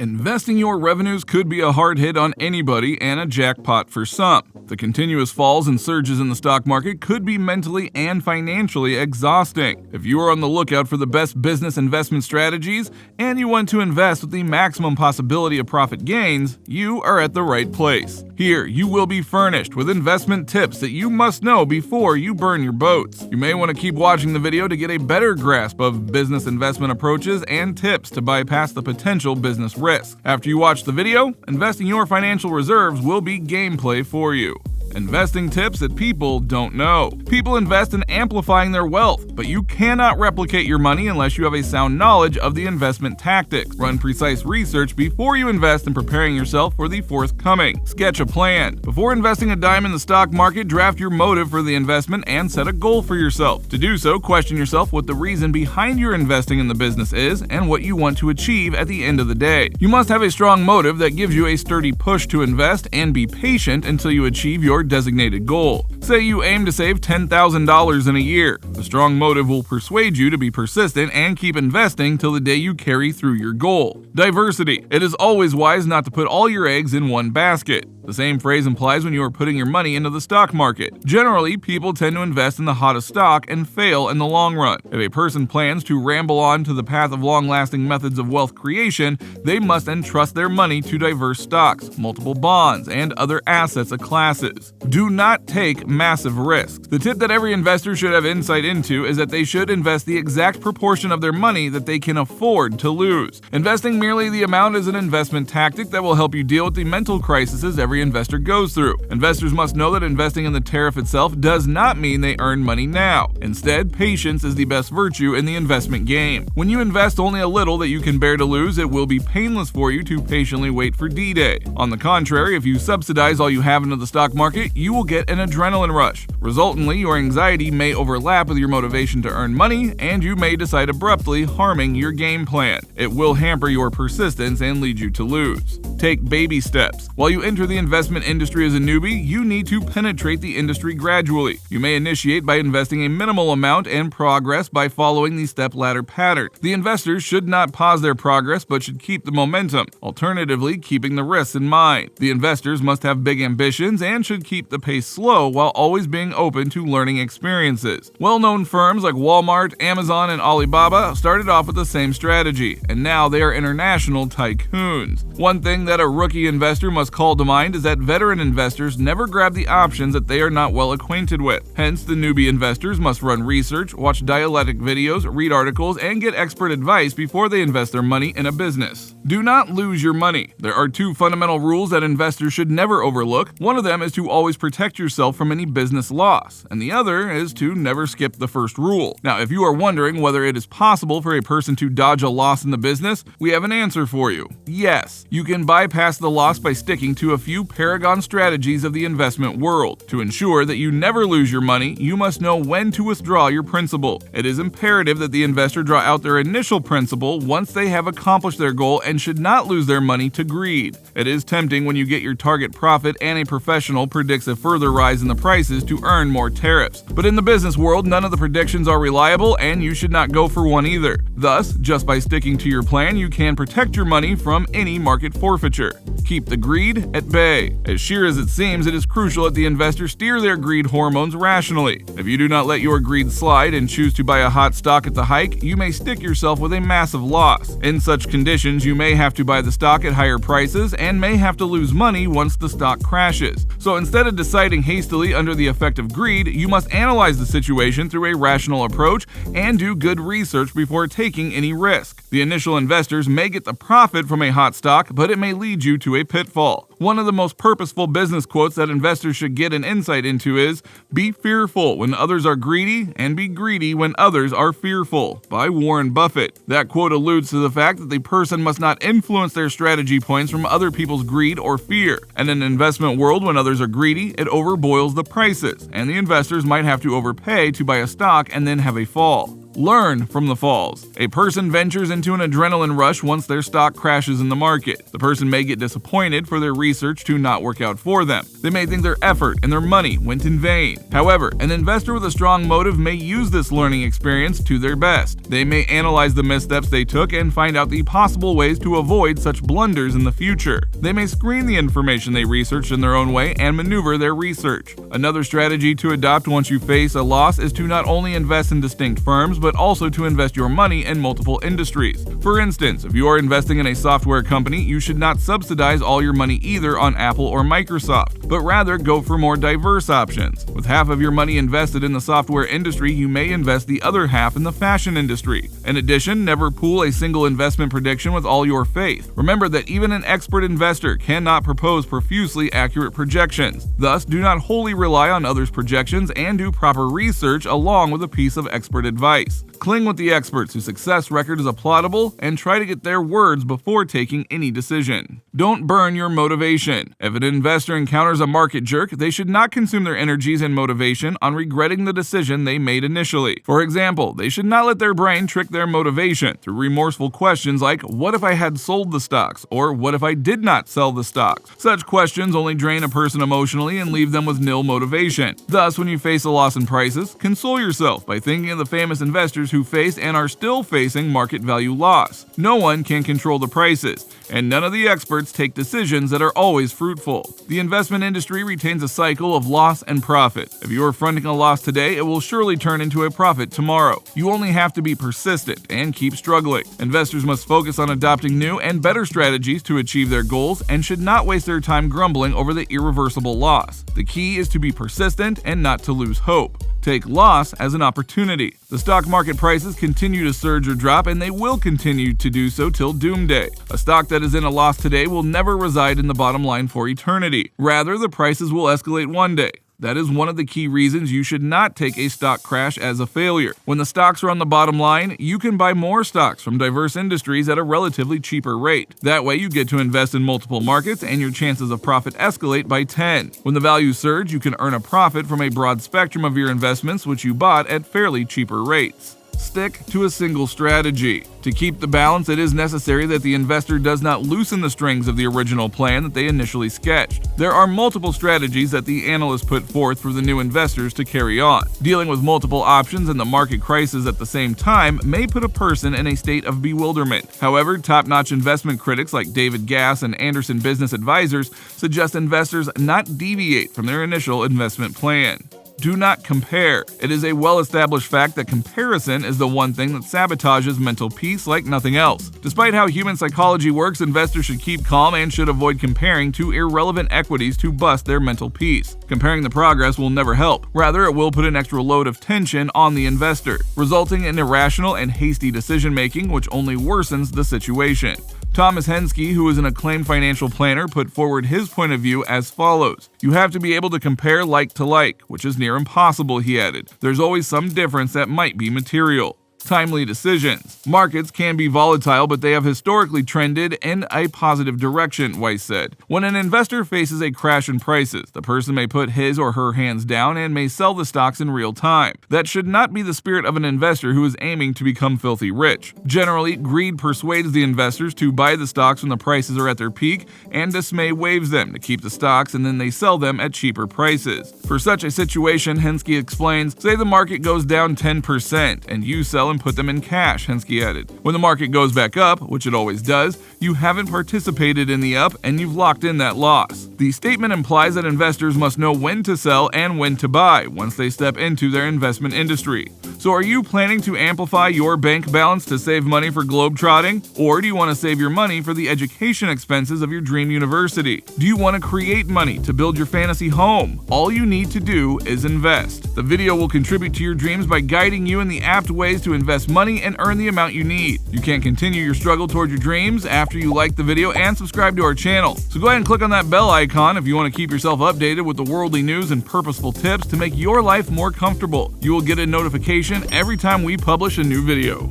Investing your revenues could be a hard hit on anybody and a jackpot for some. The continuous falls and surges in the stock market could be mentally and financially exhausting. If you are on the lookout for the best business investment strategies and you want to invest with the maximum possibility of profit gains, you are at the right place. Here, you will be furnished with investment tips that you must know before you burn your boats. You may want to keep watching the video to get a better grasp of business investment approaches and tips to bypass the potential business risks. After you watch the video, investing your financial reserves will be gameplay for you. Investing tips that people don't know. People invest in amplifying their wealth, but you cannot replicate your money unless you have a sound knowledge of the investment tactics. Run precise research before you invest in preparing yourself for the forthcoming. Sketch a plan. Before investing a dime in the stock market, draft your motive for the investment and set a goal for yourself. To do so, question yourself what the reason behind your investing in the business is and what you want to achieve at the end of the day. You must have a strong motive that gives you a sturdy push to invest and be patient until you achieve your designated goal. Say you aim to save $10,000 in a year. A strong motive will persuade you to be persistent and keep investing till the day you carry through your goal. Diversity. It is always wise not to put all your eggs in one basket. The same phrase implies when you are putting your money into the stock market. Generally, people tend to invest in the hottest stock and fail in the long run. If a person plans to ramble on to the path of long-lasting methods of wealth creation, they must entrust their money to diverse stocks, multiple bonds, and other assets of classes. Do not take massive risks. The tip that every investor should have insight into is that they should invest the exact proportion of their money that they can afford to lose. Investing merely the amount is an investment tactic that will help you deal with the mental crises every investor goes through. Investors must know that investing in the tariff itself does not mean they earn money now. Instead, patience is the best virtue in the investment game. When you invest only a little that you can bear to lose, it will be painless for you to patiently wait for D-Day. On the contrary, if you subsidize all you have into the stock market, you will get an adrenaline rush. Resultantly, your anxiety may overlap with your motivation to earn money, and you may decide abruptly, harming your game plan. It will hamper your persistence and lead you to lose. Take baby steps. While you enter the investment industry as a newbie, you need to penetrate the industry gradually. You may initiate by investing a minimal amount and progress by following the step-ladder pattern. The investors should not pause their progress but should keep the momentum, alternatively keeping the risks in mind. The investors must have big ambitions and should keep the pace slow while always being open to learning experiences. Well-known firms like Walmart, Amazon, and Alibaba started off with the same strategy, and now they are international tycoons. One thing that a rookie investor must call to mind is that veteran investors never grab the options that they are not well acquainted with. Hence, the newbie investors must run research, watch dialectic videos, read articles, and get expert advice before they invest their money in a business. Do not lose your money. There are two fundamental rules that investors should never overlook. One of them is to always protect yourself from any business loss, and the other is to never skip the first rule. Now, if you are wondering whether it is possible for a person to dodge a loss in the business, we have an answer for you. Yes, you can bypass the loss by sticking to a few paragon strategies of the investment world. To ensure that you never lose your money, you must know when to withdraw your principal. It is imperative that the investor draw out their initial principal once they have accomplished their goal and should not lose their money to greed. It is tempting when you get your target profit and a professional predicts a further rise in the prices to earn more tariffs. But in the business world, none of the predictions are reliable and you should not go for one either. Thus, just by sticking to your plan, you can protect your money from any market forfeiture. Keep the greed at bay. As sheer as it seems, it is crucial that the investors steer their greed hormones rationally. If you do not let your greed slide and choose to buy a hot stock at the hike, you may stick yourself with a massive loss. In such conditions, you may have to buy the stock at higher prices and may have to lose money once the stock crashes. So instead of deciding hastily under the effect of greed, you must analyze the situation through a rational approach and do good research before taking any risk. The initial investors may get the profit from a hot stock, but it may lead you to a pitfall. One of the most purposeful business quotes that investors should get an insight into is, "Be fearful when others are greedy, and be greedy when others are fearful," by Warren Buffett. That quote alludes to the fact that the person must not influence their strategy points from other people's greed or fear. In an investment world, when others are greedy, it overboils the prices, and the investors might have to overpay to buy a stock and then have a fall. Learn from the falls. A person ventures into an adrenaline rush once their stock crashes in the market. The person may get disappointed for their research to not work out for them. They may think their effort and their money went in vain. However, an investor with a strong motive may use this learning experience to their best. They may analyze the missteps they took and find out the possible ways to avoid such blunders in the future. They may screen the information they researched in their own way and maneuver their research. Another strategy to adopt once you face a loss is to not only invest in distinct firms, but also to invest your money in multiple industries. For instance, if you are investing in a software company, you should not subsidize all your money either on Apple or Microsoft, but rather go for more diverse options. With half of your money invested in the software industry, you may invest the other half in the fashion industry. In addition, never pool a single investment prediction with all your faith. Remember that even an expert investor cannot propose profusely accurate projections. Thus, do not wholly rely on others' projections and do proper research along with a piece of expert advice. Cling with the experts whose success record is applaudable and try to get their words before taking any decision. Don't burn your motivation. If an investor encounters a market jerk, they should not consume their energies and motivation on regretting the decision they made initially. For example, they should not let their brain trick their motivation through remorseful questions like, "What if I had sold the stocks?" or "What if I did not sell the stocks?" Such questions only drain a person emotionally and leave them with nil motivation. Thus, when you face a loss in prices, console yourself by thinking of the famous investors who faced and are still facing market value loss. No one can control the prices, and none of the experts take decisions that are always fruitful. The investment industry retains a cycle of loss and profit. If you are fronting a loss today, it will surely turn into a profit tomorrow. You only have to be persistent and keep struggling. Investors must focus on adopting new and better strategies to achieve their goals and should not waste their time grumbling over the irreversible loss. The key is to be persistent and not to lose hope. Take loss as an opportunity. The stock market prices continue to surge or drop, and they will continue to do so till doomsday. A stock that is in a loss today will never reside in the bottom line for eternity. Rather, the prices will escalate one day. That is one of the key reasons you should not take a stock crash as a failure. When the stocks are on the bottom line, you can buy more stocks from diverse industries at a relatively cheaper rate. That way you get to invest in multiple markets and your chances of profit escalate by 10. When the values surge, you can earn a profit from a broad spectrum of your investments which you bought at fairly cheaper rates. Stick to a single strategy. To keep the balance, it is necessary that the investor does not loosen the strings of the original plan that they initially sketched. There are multiple strategies that the analysts put forth for the new investors to carry on. Dealing with multiple options and the market crisis at the same time may put a person in a state of bewilderment. However, top-notch investment critics like David Gass and Anderson Business Advisors suggest investors not deviate from their initial investment plan. Do not compare. It is a well-established fact that comparison is the one thing that sabotages mental peace like nothing else. Despite how human psychology works, investors should keep calm and should avoid comparing two irrelevant equities to bust their mental peace. Comparing the progress will never help. Rather, it will put an extra load of tension on the investor, resulting in irrational and hasty decision-making which only worsens the situation. Thomas Henske, who is an acclaimed financial planner, put forward his point of view as follows. "You have to be able to compare like to like, which is near impossible," he added. "There's always some difference that might be material." Timely decisions. Markets can be volatile, but they have historically trended in a positive direction, Weiss said. When an investor faces a crash in prices, the person may put his or her hands down and may sell the stocks in real time. That should not be the spirit of an investor who is aiming to become filthy rich. Generally, greed persuades the investors to buy the stocks when the prices are at their peak, and dismay waves them to keep the stocks and then they sell them at cheaper prices. For such a situation, Henske explains, say the market goes down 10% and you sell and put them in cash, Henske added. When the market goes back up, which it always does, you haven't participated in the up and you've locked in that loss. The statement implies that investors must know when to sell and when to buy once they step into their investment industry. So are you planning to amplify your bank balance to save money for globetrotting? Or do you want to save your money for the education expenses of your dream university? Do you want to create money to build your fantasy home? All you need to do is invest. The video will contribute to your dreams by guiding you in the apt ways to invest money and earn the amount you need. You can continue your struggle toward your dreams after you like the video and subscribe to our channel. So go ahead and click on that bell icon if you want to keep yourself updated with the worldly news and purposeful tips to make your life more comfortable. You will get a notification every time we publish a new video.